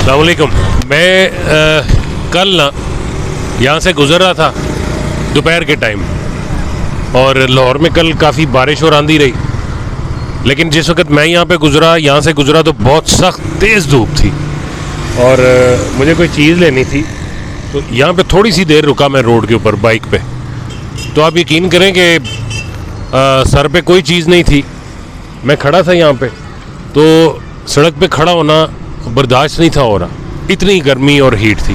अस्सलाम वालेकुम। मैं कल ना यहाँ से गुज़र रहा था दोपहर के टाइम, और लाहौर में कल काफ़ी बारिश और आंधी रही। लेकिन जिस वक्त मैं यहाँ से गुज़रा तो बहुत सख्त तेज़ धूप थी, और मुझे कोई चीज़ लेनी थी, तो यहाँ पे थोड़ी सी देर रुका मैं रोड के ऊपर बाइक पे। तो आप यकीन करें कि सर पे कोई चीज़ नहीं थी। मैं खड़ा था यहाँ पे, तो सड़क पे खड़ा होना बर्दाश्त नहीं था हो रहा, इतनी गर्मी और हीट थी।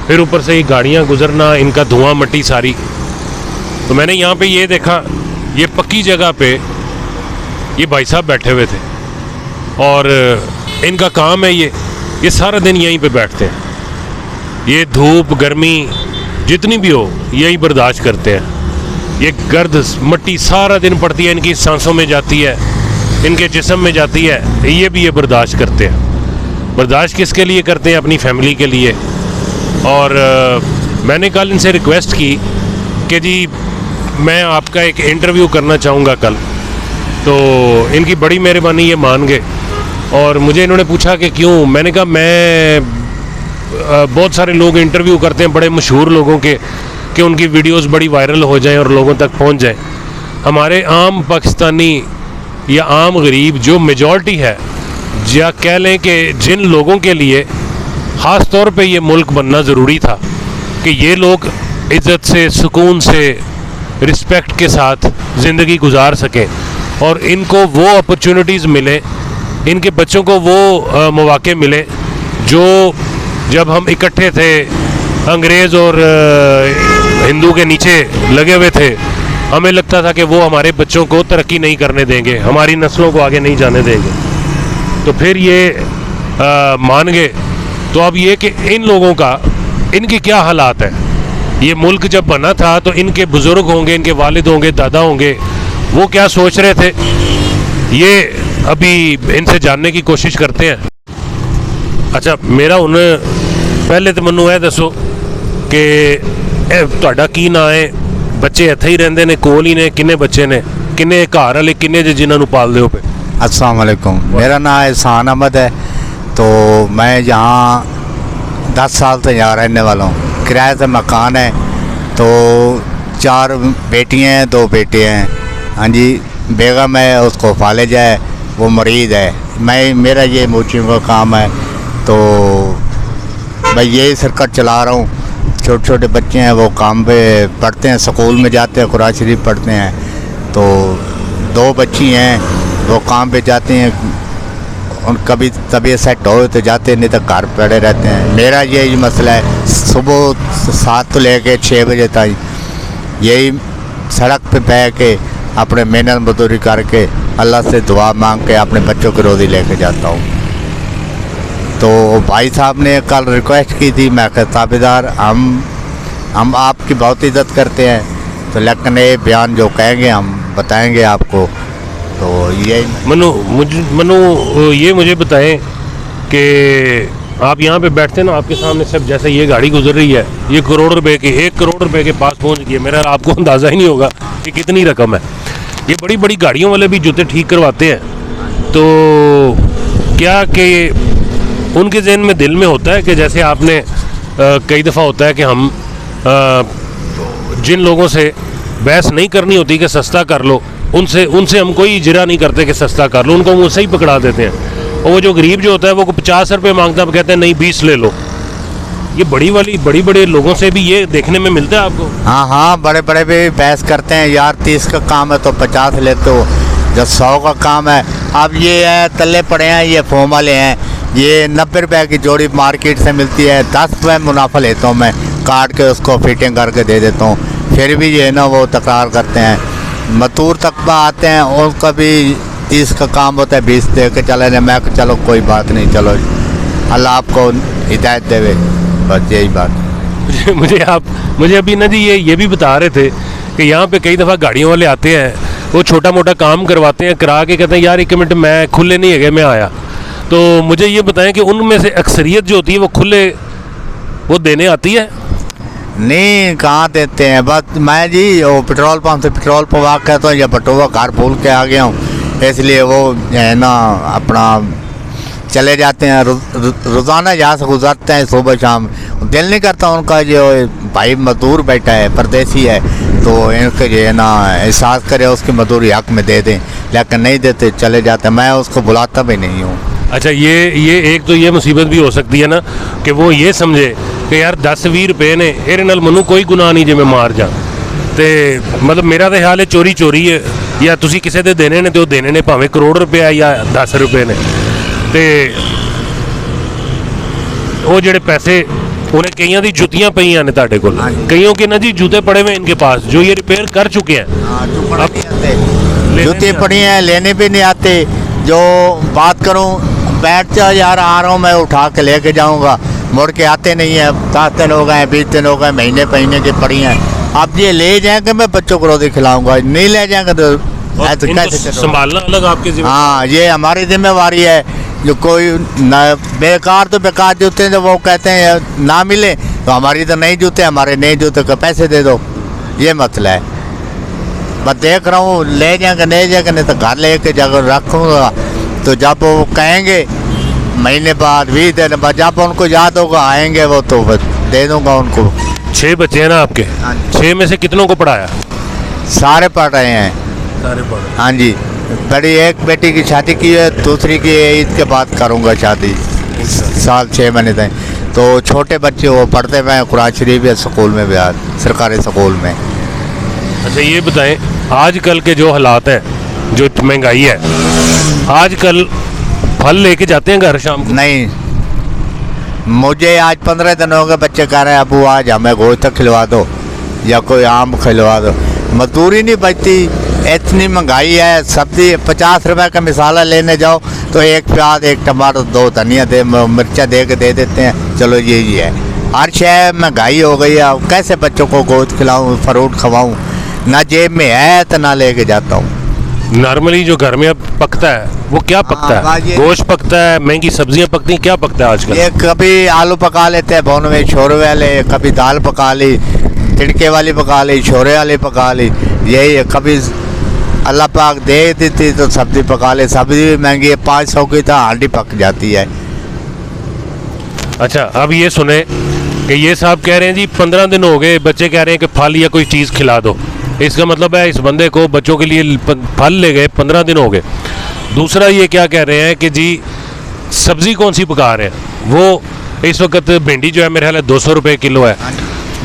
फिर ऊपर से ये गाड़ियाँ गुजरना, इनका धुआं मट्टी सारी। तो मैंने यहाँ पे ये देखा, ये पक्की जगह पे ये भाई साहब बैठे हुए थे, और इनका काम है ये सारा दिन यहीं पे बैठते हैं। ये धूप गर्मी जितनी भी हो यही बर्दाश्त करते हैं। ये गर्द मट्टी सारा दिन पड़ती है, इनकी सांसों में जाती है, इनके जिस्म में जाती है, ये भी ये बर्दाश्त करते हैं। बर्दाश्त किसके लिए करते हैं? अपनी फैमिली के लिए। और मैंने कल इनसे रिक्वेस्ट की कि जी मैं आपका एक इंटरव्यू करना चाहूँगा कल। तो इनकी बड़ी मेहरबानी, ये मान गए। और मुझे इन्होंने पूछा कि क्यों। मैंने कहा मैं बहुत सारे लोग इंटरव्यू करते हैं बड़े मशहूर लोगों के, कि उनकी वीडियोस बड़ी वायरल हो जाएं और लोगों तक पहुंच जाएं। हमारे आम पाकिस्तानी या आम गरीब जो मेजॉरिटी है, या कह लें कि जिन लोगों के लिए ख़ास तौर पे ये मुल्क बनना ज़रूरी था कि ये लोग इज़्ज़त से, सुकून से, रिस्पेक्ट के साथ ज़िंदगी गुजार सकें, और इनको वो अपॉर्चुनिटीज़ मिले, इनके बच्चों को वो मौक़े मिले जो जब हम इकट्ठे थे अंग्रेज़ और हिंदू के नीचे लगे हुए थे, हमें लगता था कि वो हमारे बच्चों को तरक्की नहीं करने देंगे, हमारी नस्लों को आगे नहीं जाने देंगे। तो फिर ये मान गए। तो अब ये कि इन लोगों का, इनके क्या हालात हैं। ये मुल्क जब बना था तो इनके बुज़ुर्ग होंगे, इनके वालिद होंगे, दादा होंगे, वो क्या सोच रहे थे, ये अभी इनसे जानने की कोशिश करते हैं। अच्छा, मेरा उन्हें पहले तो मैनू यह दसो कि तुहाडा की नाम है, बच्चे इत्थे ही रहंदे ने, कोल ही ने, किन्ने बच्चे ने, किन्ने घर वाले, किन्ने जिन्होंने पालदे हो पे? अस्सलाम वालेकुम। मेरा नाम एहसान अहमद है। तो मैं यहाँ 10 साल से यहाँ रहने वाला हूँ। किराए से मकान है। तो 4 बेटियाँ हैं, 2 बेटे हैं। हाँ जी, बेगम है, उसको फालिज है, वो मरीज़ है। मेरा ये मोचियों का काम है। तो मैं यही सर्कट चला रहा हूँ। छोटे छोटे बच्चे हैं, वो काम पे पढ़ते हैं, स्कूल में जाते हैं, कुरान शरीफ पढ़ते हैं। तो 2 बच्ची हैं, वो काम पे जाते हैं। उन कभी तबीयत सेट हो तो जाते, नहीं तो घर पड़े रहते हैं। मेरा यही मसला है, सुबह 7 से लेकर 6 बजे तक यही सड़क पे बैठ के अपने मेहनत मजदूरी करके अल्लाह से दुआ मांग के अपने बच्चों की रोज़ी लेके जाता हूँ। तो भाई साहब ने कल रिक्वेस्ट की थी, मैं ताबेदार, हम आपकी बहुत इज़्ज़त करते हैं, तो ये बयान जो कहेंगे हम बताएंगे आपको। तो ये मुझे बताएं कि आप यहाँ पे बैठते हैं ना, आपके सामने सब जैसे ये गाड़ी गुजर रही है, ये करोड़ रुपए की, 1 करोड़ रुपए के पास पहुँच गई है। मेरा आपको अंदाज़ा ही नहीं होगा कि कितनी रकम है। ये बड़ी बड़ी गाड़ियों वाले भी जूते ठीक करवाते हैं। तो क्या कि उनके जहन में, दिल में होता है कि जैसे आपने कई दफ़ा होता है कि हम जिन लोगों से बहस नहीं करनी होती कि सस्ता कर लो, उनसे हम कोई इजरा नहीं करते कि सस्ता कर लो, उनको मुझसे ही पकड़ा देते हैं। और वो जो गरीब जो होता है वो 50 रुपये मांगता है, कहते हैं नहीं 20 ले लो। ये बड़ी बड़े लोगों से भी ये देखने में मिलता है आपको? हाँ, बड़े बड़े भी बहस करते हैं, यार 30 का काम है तो 50 लेते हो, जब 100 का काम है। अब ये है, तले पड़े हैं, ये फोम वाले हैं, ये 90 रुपये की जोड़ी मार्केट से मिलती है, 10 रुपये मुनाफा लेता हूँ मैं, काट के उसको फिटिंग करके दे देता हूँ। फिर भी ये ना वो तकरार करते हैं। मजदूर तक आते हैं, उनका भी 30 का काम होता है, 20 दे के चले जाए। मैं चलो कोई बात नहीं, चलो अल्लाह आपको हिदायत देवे, बस यही बात। मुझे अभी ना जी ये भी बता रहे थे कि यहाँ पे कई दफ़ा गाड़ियों वाले आते हैं, वो छोटा मोटा काम करवाते हैं, करा के कहते हैं यार 1 मिनट मैं खुले नहीं है, मैं आया। तो मुझे ये बताएं कि उनमें से अक्सरियत जो होती है वो खुले वो देने आती है? नहीं, कहाँ देते हैं। बस मैं जी वो पेट्रोल पंप से पेट्रोल पवा के तो या बटुआ घर भूल के आ गया हूँ, इसलिए वो है ना अपना चले जाते हैं। रोज़ाना यहाँ से गुजरते हैं सुबह शाम। दिल नहीं करता उनका जो भाई मजदूर बैठा है, परदेसी है, तो इनके जो है ना एहसास करे उसकी मजदूरी हक में दे दें, लेकिन नहीं देते, चले जाते हैं। मैं उसको बुलाता भी नहीं हूँ। अच्छा, ये एक तो ये मुसीबत भी हो सकती है ना कि वो ये समझे कि यार 10-20 रुपए ने ਇਹਦੇ ਨਾਲ ਮੈਨੂੰ ਕੋਈ ਗੁਨਾਹ ਨਹੀਂ ਜੇ ਮੈਂ ਮਾਰ ਜਾ। ਤੇ ਮਤਲਬ ਮੇਰਾ ਤਾਂ ਹਾਲ ਹੈ ਚੋਰੀ ਹੈ, ਜਾਂ ਤੁਸੀਂ ਕਿਸੇ ਦੇ ਦੇਣੇ ਨੇ ਤੇ ਉਹ ਦੇਣੇ ਨੇ ਭਾਵੇਂ ਕਰੋੜ ਰੁਪਏ ਜਾਂ 10 ਰੁਪਏ ਨੇ। ਤੇ ਉਹ ਜਿਹੜੇ ਪੈਸੇ उन्हें कईयों की जुतियाँ पईयां ने ਤੁਹਾਡੇ ਕੋਲ, कईयों के ना जी जूते पड़े हुए इनके पास जो ये रिपेयर कर चुके हैं। जूते पड़ी हैं, लेने भी नहीं आते। जो बात करूं, बैठ जा यार, आ रहा हूं मैं, उठा के लेके जाऊंगा, मुड़ के आते नहीं है। 10 दिन हो गए, 20 दिन हो गए, महीने की पड़ी हैं। अब ये ले जाएंगे, मैं बच्चों को रोटी खिलाऊंगा, नहीं ले जाएंगे तो कैसे संभालना अलग आपकी जिम्मेदारी। हाँ, ये हमारी जिम्मेवारी है। जो कोई न बेकार तो बेकार जूते हैं, तो वो कहते हैं ना मिले तो हमारी तो नहीं जूते, हमारे नहीं जूते को पैसे दे दो, ये मसला है। मैं देख रहा हूँ, ले जाएंगे नहीं जाएंगे, नहीं तो घर लेके जाकर रखूँगा। तो जब वो कहेंगे महीने बाद, 20 दिन बाद, जब उनको याद होगा आएंगे वो, तो दे दूँगा उनको। 6 बच्चे हैं ना आपके? 6 में से कितनों को पढ़ाया? सारे पढ़ रहे हैं। सारे पढ़ रहे हैं। हाँ जी, बड़ी एक बेटी की शादी की है, दूसरी की ईद के बाद करूँगा शादी, साल 6 महीने तक। तो छोटे बच्चे वो पढ़ते हुए हैं कुरान शरीफ या स्कूल में, बिहार सरकारी स्कूल में। अच्छा, ये बताएं, आजकल के जो हालात हैं, जो महंगाई है, आजकल फल लेके जाते हैं घर शाम को? नहीं, मुझे आज 15 दिन हो गए, बच्चे कह रहे हैं अबू आज हमें गोश्त खिलवा दो या कोई आम खिलवा दो। मजदूरी नहीं बचती, इतनी महंगाई है। सब्जी 50 रुपए का मिसाला लेने जाओ तो एक प्याज, एक टमाटर, 2 धनिया दे, मिर्चा दे के दे देते हैं, चलो यही है। हर शय महंगाई हो गई है। कैसे बच्चों को गोश्त खिलाऊं, फ्रूट खवाऊं? ना जेब में है तो ना लेके जाता हूँ। नॉर्मली जो घर में अब पकता है वो क्या पकता है? गोश्त पकता है, महंगी सब्जियां पकती हैं, क्या पकता है आजकल? ये कभी आलू पका लेते हैं भुनवे शोरे वाले, कभी दाल पका ली, तिड़के वाली पका ली, शोरे वाली पका ली, यही है। कभी अल्लाह पाक दे देती तो सब्जी पका ले। सब्जी भी महंगी है, 500 की तो हांडी पक जाती है। अच्छा, अब ये सुने कि ये साहब कह रहे हैं जी 15 दिन हो गए, बच्चे कह रहे हैं कि फल या कोई चीज़ खिला दो। इसका मतलब है इस बंदे को बच्चों के लिए फल ले गए, 15 दिन हो गए। दूसरा ये क्या कह रहे हैं कि जी सब्ज़ी कौन सी पका रहे हैं? वो इस वक्त भिंडी जो है मेरे ख्याल है 200 रुपये किलो है।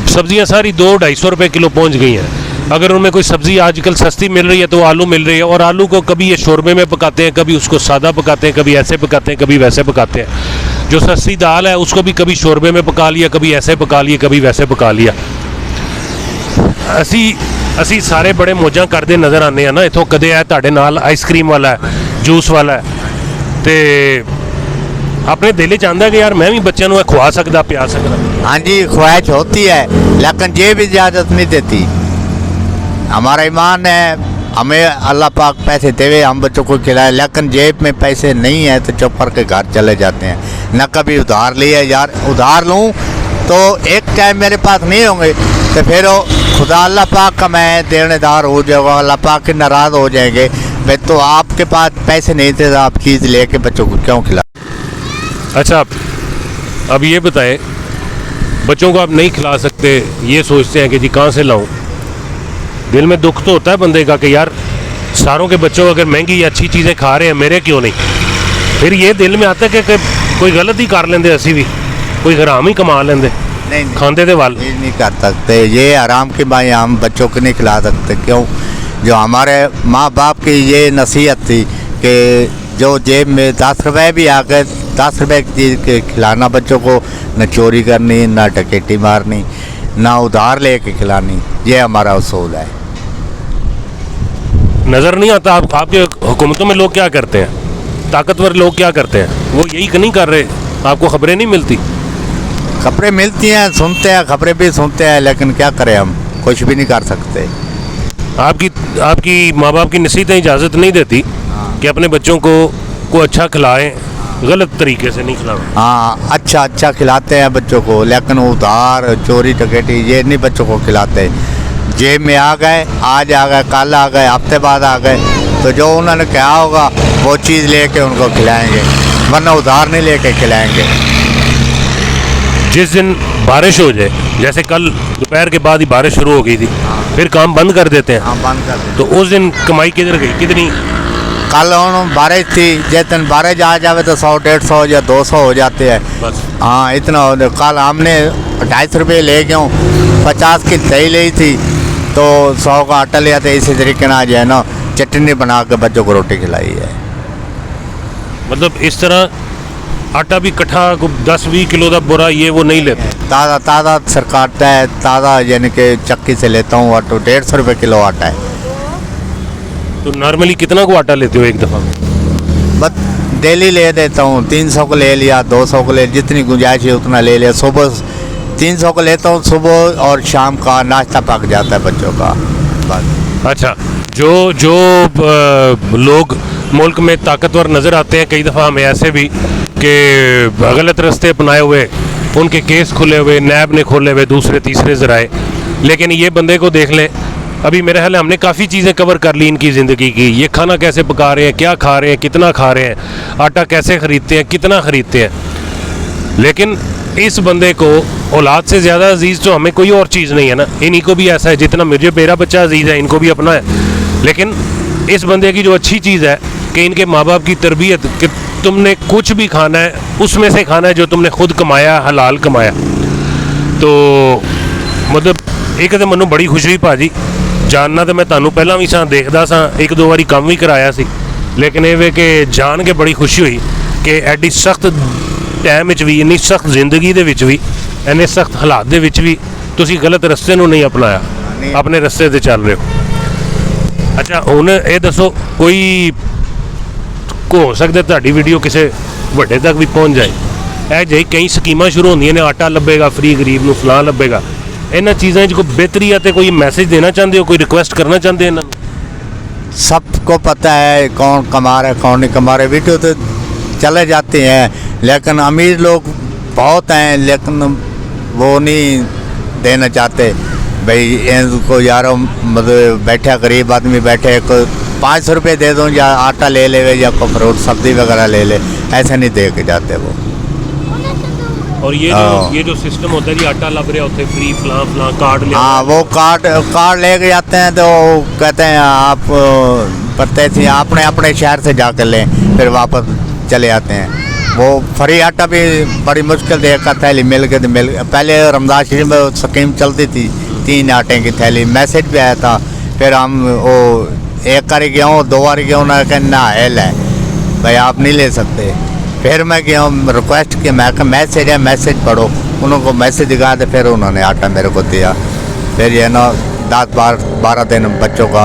सब्जियां सारी 200-250 रुपये किलो पहुंच गई हैं। अगर उनमें कोई सब्ज़ी आजकल सस्ती मिल रही है तो आलू मिल रही है, और आलू को कभी ये शोरबे में पकाते हैं, कभी उसको सादा पकाते हैं, कभी ऐसे पकाते हैं, कभी वैसे पकाते हैं। जो सस्ती दाल है उसको भी कभी शोरबे में पका लिया, कभी ऐसे पका लिया, कभी वैसे पका लिया। ਅਸੀਂ ਸਾਰੇ बड़े मौजा करते नज़र आने ना। इतों कदे है ਤੁਹਾਡੇ ਨਾਲ आइसक्रीम वाला है, जूस वाला है, तो अपने दिल चाहता है कि यार मैं भी बच्चों को खुआ सकता, पिया सकता। हाँ जी, ख्वाहिश होती है, लेकिन ये भी इजाज़त नहीं देती। हमारा ईमान है, हमें अल्लाह पाक पैसे देवे, हम बच्चों को खिलाए, लेकिन जेब में पैसे नहीं है तो चुप करके घर चले जाते हैं। न कभी उधार लिए, यार उधार लूँ तो एक टाइम मेरे पास नहीं होंगे तो फिर खुदा अल्लाह पाक का मैं देनेदार हो जाऊँगा, अल्लाह पाक के नाराज़ हो जाएंगे। मैं तो आपके पास पैसे नहीं थे तो आप चीज़ लेके बच्चों को क्यों खिला? अच्छा, अब ये बताएं, बच्चों को आप नहीं खिला सकते, ये सोचते हैं कि जी कहाँ से लाऊं? दिल में दुख तो होता है बंदे का कि यार सारों के बच्चों अगर महंगी या अच्छी चीज़ें खा रहे हैं, मेरे क्यों नहीं? फिर ये दिल में आता है कि कोई गलत ही कर लेंगे, असी भी कोई हराम ही कमा लेंगे, नहीं खाते थे वाल नहीं कर सकते। ये आराम की बाई हम बच्चों को नहीं खिला सकते। क्यों? जो हमारे माँ बाप की ये नसीहत थी कि जो जेब में 10 रुपये भी आ गए, 10 रुपये की चीज़ के खिलाना बच्चों को, न चोरी करनी, न डकैती मारनी, न उधार लेके खिलानी, ये हमारा उसूल है। नज़र नहीं आता आपके हुकूमतों में लोग क्या करते हैं? ताकतवर लोग क्या करते हैं? वो यही नहीं कर रहे, आपको खबरें नहीं मिलती? खबरें मिलती हैं, सुनते हैं, खबरें भी सुनते हैं, लेकिन क्या करें, हम कुछ भी नहीं कर सकते। आपकी माँ बाप की नसीहतें इजाज़त नहीं देती कि अपने बच्चों को अच्छा खिलाएं, गलत तरीके से नहीं खिलाएं? हाँ, अच्छा खिलाते हैं बच्चों को, लेकिन उधार, चोरी डकैती ये नहीं बच्चों को खिलाते। जेब में आ गए, आज आ गए, कल आ गए, हफ्ते बाद आ गए, तो जो उन्होंने कहा होगा वो चीज़ लेके उनको खिलाएंगे। वरना उधार नहीं लेके खिलाएंगे। जिस दिन बारिश हो जाए, जैसे कल दोपहर के बाद ही बारिश शुरू हो गई थी, फिर काम बंद कर देते हैं। हाँ, बंद कर देते। तो उस दिन कमाई किधर गई, कितनी? कल बारिश थी, जिस दिन बारिश आ जावे तो 100, 150 या 200 हो जाते हैं बस। हाँ, इतना हो। कल हमने 250 रुपये ले गए, 50 की दही ली थी तो 100 का आटा लिया था। इसी तरीके ना जो है ना चटनी बना के बच्चों को रोटी खिलाई है। मतलब इस तरह आटा भी इकट्ठा 10-20 किलो का बुरा ये वो नहीं लेते? ताज़ा ताज़ा सरकार है, ताज़ा यानी कि चक्की से लेता हूँ आटो। 150 रुपये किलो आटा है। तो नॉर्मली कितना को आटा लेते हो एक दफ़ा? बस डेली ले देता हूँ। 300 को ले लिया, 200 को ले, जितनी गुंजाइश है उतना ले लिया। सुबह 300 को लेता हूँ, सुबह और शाम का नाश्ता पक जाता है बच्चों का बस। अच्छा, जो लोग मुल्क में ताकतवर नज़र आते हैं, कई दफ़ा हमें ऐसे भी कि गलत रास्ते अपनाए हुए, उनके केस खुले हुए, नैब ने खोले हुए, दूसरे तीसरे ज़राए, लेकिन ये बंदे को देख लें। अभी मेरे ख्याल हमने काफ़ी चीज़ें कवर कर ली इनकी ज़िंदगी की। ये खाना कैसे पका रहे हैं, क्या खा रहे हैं, कितना खा रहे हैं, आटा कैसे ख़रीदते हैं, कितना ख़रीदते हैं। लेकिन इस बंदे को औलाद से ज़्यादा अजीज़ तो हमें कोई और चीज़ नहीं है ना। इन्हीं को भी ऐसा है जितना मुझे मेरा बच्चा अजीज़ है, इनको भी अपना है। लेकिन इस बंदे की जो अच्छी चीज़ है कि इनके माँ बाप की तरबियत, कि तुमने कुछ भी खाना है उसमें से खाना है जो तुमने खुद कमाया, हलाल कमाया। तो मतलब एक तो मैनू बड़ी खुशी हुई भाजी, जानना तो मैं तुहानू पहला भी सा देखदा सा, 1-2 बारी काम भी कराया सी, लेकिन ये वे कि जान के बड़ी खुशी हुई कि एडी सख्त टाइम विच भी, इन्नी सख्त जिंदगी दे विच भी, इन्ने सख्त हालात दे विच भी तुसी गलत रस्ते नू नहीं अपनाया, अपने रस्ते ते चल रहे हो। अच्छा हुण ये दसो, कोई हो सकता तुहाडी वीडियो किसी वड्डे तक भी पहुँच जाए। ਇਹ ਜਿਹੀ ਕਈ ਸਕੀਮਾਂ ਸ਼ੁਰੂ ਹੁੰਦੀਆਂ ਨੇ, ਆਟਾ ਲੱਭੇਗਾ ਫ੍ਰੀ ਗਰੀਬ ਨੂੰ, ਫਲਾਂ ਲੱਭੇਗਾ। ਇਹਨਾਂ ਚੀਜ਼ਾਂ 'ਚ ਕੋਈ ਬਿਹਤਰੀ ਆ ਤੇ ਕੋਈ ਮੈਸੇਜ ਦੇਣਾ ਚਾਹੁੰਦੇ ਹੋ, ਕੋਈ ਰਿਕੁਐਸਟ ਕਰਨਾ ਚਾਹੁੰਦੇ ਇਹਨਾਂ ਨੂੰ? सबको पता है कौन कमा रहा है कौन नहीं कमा रहे। वीडियो तो चले जाते हैं, लेकिन अमीर लोग बहुत हैं, लेकिन वो नहीं देना चाहते। भाई इनको यार मतलब बैठा गरीब आदमी बैठे, कोई 500 रुपये दे दूँ या आटा ले ले या कोई फ्रूट सब्जी वगैरह ले ले, ऐसा नहीं दे के जाते वो। और ये जो सिस्टम होता है जी, आटा लग रहा होता है फ्री, फलां कार्ड ले, हाँ वो कार्ड लेके जाते हैं तो कहते हैं आप प्रत्याशी अपने अपने शहर से जाकर लें, फिर वापस चले आते हैं। वो फ्री आटा भी बड़ी मुश्किल से एक थैली मिल के पहले रमज़ान शरीफ में स्कीम चलती थी 3 आटे की थैली, मैसेज भी आया था। फिर हम वो 1 बार गया, 2 बार गया, उन्होंने कहा ना हेल है भाई आप नहीं ले सकते। फिर मैं गया रिक्वेस्ट किया, मैं कहा मैसेज है, मैसेज पढ़ो। उनको मैसेज दिखाया तो फिर उन्होंने आटा मेरे को दिया। फिर ये ना 10-12 दिन बच्चों का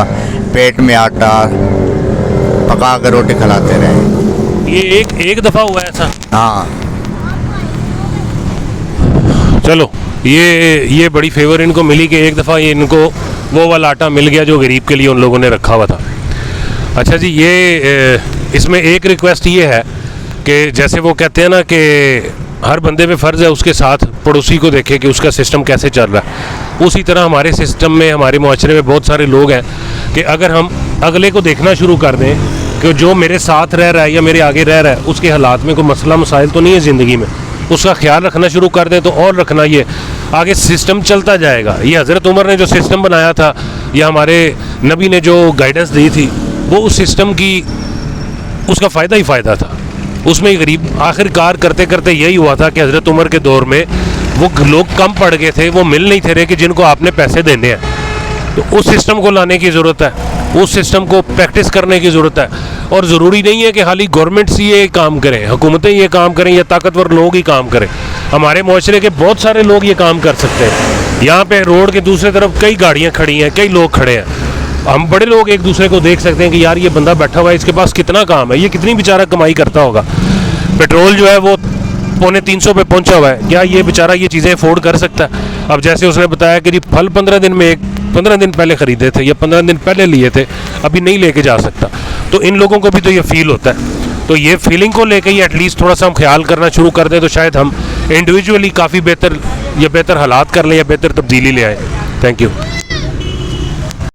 पेट में आटा पका कर रोटी खिलाते रहे। ये एक दफ़ा हुआ ऐसा? हाँ। चलो ये बड़ी फेवर इनको मिली कि एक दफ़ा ये इनको वो वाला आटा मिल गया जो गरीब के लिए उन लोगों ने रखा हुआ था। अच्छा जी, ये इसमें एक रिक्वेस्ट ये है कि जैसे वो कहते हैं ना कि हर बंदे पे फ़र्ज़ है उसके साथ पड़ोसी को देखे कि उसका सिस्टम कैसे चल रहा है। उसी तरह हमारे सिस्टम में, हमारे मुआशरे में बहुत सारे लोग हैं कि अगर हम अगले को देखना शुरू कर दें कि जो मेरे साथ रह रहा है या मेरे आगे रह रहा है उसके हालात में कोई मसला मसाइल तो नहीं है ज़िंदगी में, उसका ख्याल रखना शुरू कर दें तो और रखना, ये आगे सिस्टम चलता जाएगा। ये हज़रत उमर ने जो सिस्टम बनाया था या हमारे नबी ने जो गाइडेंस दी थी, वो उस सिस्टम की उसका फ़ायदा ही फ़ायदा था। उसमें गरीब आखिरकार करते करते यही हुआ था कि हज़रत उमर के दौर में वो लोग कम पड़ गए थे, वो मिल नहीं थे रहे कि जिनको आपने पैसे देने हैं। तो उस सिस्टम को लाने की ज़रूरत है, उस सिस्टम को प्रैक्टिस करने की ज़रूरत है। और ज़रूरी नहीं है कि खाली गवर्नमेंट्स ही ये काम करें, हुकूमतें ये काम करें या ताकतवर लोग ही काम करें। हमारे मुआशरे के बहुत सारे लोग ये काम कर सकते हैं। यहाँ पे रोड के दूसरी तरफ कई गाड़ियाँ खड़ी हैं, कई लोग खड़े हैं। हम बड़े लोग एक दूसरे को देख सकते हैं कि यार ये बंदा बैठा हुआ है, इसके पास कितना काम है, ये कितनी बेचारा कमाई करता होगा। पेट्रोल जो है वो 350 पे पहुंचा हुआ है, क्या ये बेचारा ये चीज़ें अफोर्ड कर सकता है? अब जैसे उसने बताया कि जी फल 15 दिन में 15 दिन पहले ख़रीदे थे या 15 दिन पहले लिए थे, अभी नहीं लेके जा सकता। तो इन लोगों को भी तो ये फील होता है। तो ये फीलिंग को लेके ही एटलीस्ट थोड़ा सा हम ख्याल करना शुरू कर दें तो शायद हम इंडिविजुअली काफ़ी बेहतर हालात कर लें या बेहतर तब्दीली ले आए। Thank you.